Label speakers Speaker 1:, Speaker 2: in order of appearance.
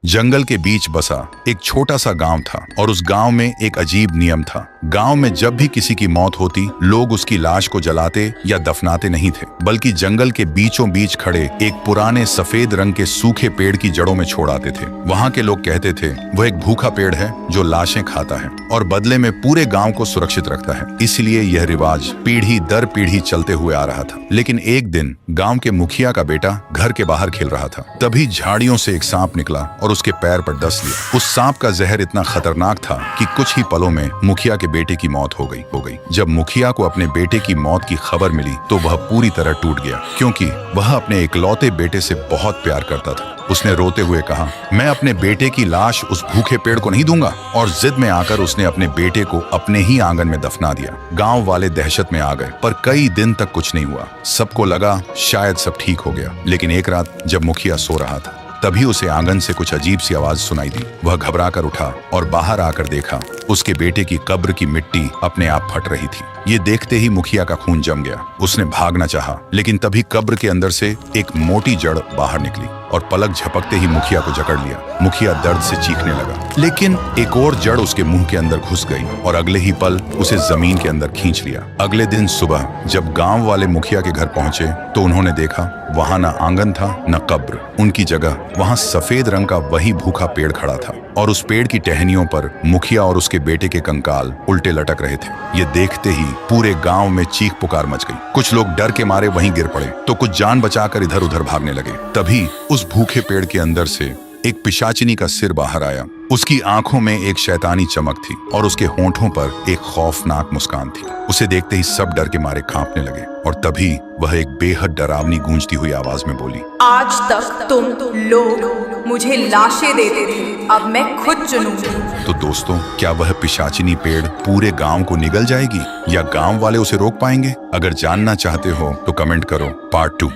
Speaker 1: जंगल के बीच बसा एक छोटा सा गांव था और उस गांव में एक अजीब नियम था। गांव में जब भी किसी की मौत होती, लोग उसकी लाश को जलाते या दफनाते नहीं थे, बल्कि जंगल के बीचों बीच खड़े एक पुराने सफेद रंग के सूखे पेड़ की जड़ों में छोड़ आते थे। वहां के लोग कहते थे वह एक भूखा पेड़ है जो लाशें खाता है और बदले में पूरे गांव को सुरक्षित रखता है। इसलिए यह रिवाज पीढ़ी दर पीढ़ी चलते हुए आ रहा था। लेकिन एक दिन गांव के मुखिया का बेटा घर के बाहर खेल रहा था। तभी झाड़ियों से एक सांप निकला और उसके पैर पर डस लिया। उस सांप का जहर इतना खतरनाक था कि कुछ ही पलों में मुखिया के बेटे की मौत हो गई। जब मुखिया को अपने बेटे की मौत की खबर मिली तो वह पूरी तरह टूट गया, क्योंकि वह अपने इकलौते बेटे से बहुत प्यार करता था। उसने रोते हुए कहा, मैं अपने बेटे की लाश उस भूखे पेड़ को नहीं दूंगा। और जिद में आकर उसने अपने बेटे को अपने ही आंगन में दफना दिया। गांव वाले दहशत में आ गए, पर कई दिन तक कुछ नहीं हुआ। सबको लगा शायद सब ठीक हो गया। लेकिन एक रात जब मुखिया सो रहा था, तभी उसे आंगन से कुछ अजीब सी आवाज सुनाई दी। वह घबरा कर उठा और बाहर आकर देखा उसके बेटे की कब्र की मिट्टी अपने आप फट रही थी। ये देखते ही मुखिया का खून जम गया। उसने भागना चाहा, लेकिन तभी कब्र के अंदर से एक मोटी जड़ बाहर निकली और पलक झपकते ही मुखिया को जकड़ लिया। मुखिया दर्द से चीखने लगा, लेकिन एक और जड़ उसके मुंह के अंदर घुस गई और अगले ही पल उसे जमीन के अंदर खींच लिया। अगले दिन सुबह जब गांव वाले मुखिया के घर पहुंचे तो उन्होंने देखा वहां न आंगन था न कब्र। उनकी जगह वहां सफेद रंग का वही भूखा पेड़ खड़ा था और उस पेड़ की टहनियों पर मुखिया और उसके बेटे के कंकाल उल्टे लटक रहे थे। ये देखते ही पूरे गांव में चीख पुकार मच गई। कुछ लोग डर के मारे वहीं गिर पड़े तो कुछ जान बचाकर इधर उधर भागने लगे। तभी उस भूखे पेड़ के अंदर से एक पिशाचिनी का सिर बाहर आया। उसकी आंखों में एक शैतानी चमक थी और उसके होंठों पर एक खौफनाक मुस्कान थी। उसे देखते ही सब डर के मारे कांपने लगे और तभी वह एक बेहद डरावनी गूंजती हुई आवाज में बोली,
Speaker 2: आज तक तुम लोग मुझे लाशें देते थे, अब मैं खुद चुनूंगी।
Speaker 1: तो दोस्तों, क्या वह पिशाचिनी पेड़ पूरे गांव को निगल जाएगी या गांव वाले उसे रोक पाएंगे? अगर जानना चाहते हो तो कमेंट करो पार्ट 2।